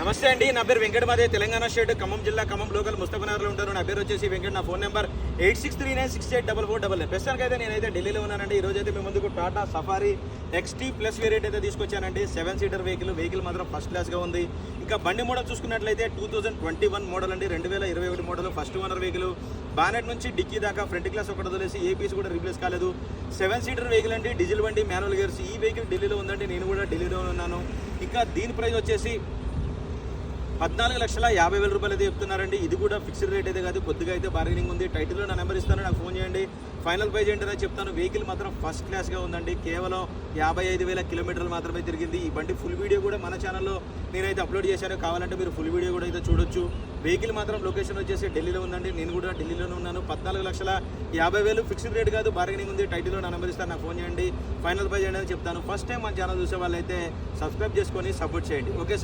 నమస్తే అండి, నా పేరు వెంకట మాదే, తెలంగాణ స్టేట్ ఖమ్మం జిల్లా ఖమ్మం లోకల్ ముస్తఫనగర్లో ఉంటాను. నా పేరు వచ్చేసి వెంకట. నా ఫోన్ నెంబర్ 8639684499. ప్రస్తుతానికి అయితే నేనైతే ఢిల్లీలో ఉన్నానండి. ఈ రోజు అయితే మీ ముందుకు Tata safari XT plus variant అయితే తీసుకొచ్చానండి. 7 సీటర్ వెహికల్ మాత్రం ఫస్ట్ క్లాస్గా ఉంది. ఇంకా బండి మోడల్ చూసుకున్నట్లయితే 2021 మోడల్ అండి, 2021 model, first owner vehicle. Bonnet నుంచి డిక్కీ దాకా ఫ్రంట్ గ్లాస్ ఒకటి వదిలేసి ఏ పీస్ కూడా రీప్లేస్ కాలేదు. 7 సీటర్ వెహికల్ అండి, డీజిల్ బండి, మాన్యువల్ గేర్స్. ఈ వెహికల్ ఢిల్లీలో ఉందండి, నేను కూడా ఢిల్లీలో ఉన్నాను. ఇంకా దీని ప్రైస్ వచ్చేసి 14,50,000 రూపాయలు అయితే చెప్తున్నారండి. ఇది కూడా ఫిక్స్డ్ రేట్ అయితే కాదు, కొద్దిగా అయితే బార్గెనింగ్ ఉంది. టైటిల్లో నా నెంబర్ ఇస్తాను, నాకు ఫోన్ చేయండి. ఫైనల్ ప్రైజ్ ఏంటనే చెప్తాను. వెహికల్ మాత్రం ఫస్ట్ క్లాస్గా ఉందండి. కేవలం 55,000 కిలోమీటర్లు మాత్రమే తిరిగింది. ఈ బండి ఫుల్ వీడియో కూడా మన ఛానల్లో నేనైతే అప్లోడ్ చేశాను, కావాలంటే మీరు ఫుల్ వీడియో కూడా అయితే చూడొచ్చు. వెహికల్ మాత్రం లొకేషన్ వచ్చేసి ఢిల్లీలో ఉందండి, నేను కూడా ఢిల్లీలోనే ఉన్నాను. 14,50,000 ఫిక్స్డ్ రేట్ కాదు, బార్గెనింగ్ ఉంది. టైటిల్లో నా నెంబర్ ఇస్తాను, నాకు ఫోన్ చేయండి. ఫైనల్ ప్రైజ్ ఏంటని చెప్తాను. ఫస్ట్ టైం మన ఛానల్ చూసే వాళ్ళైతే సబ్స్క్రైబ్ చేసుకొని సపోర్ట్ చేయండి. ఓకే.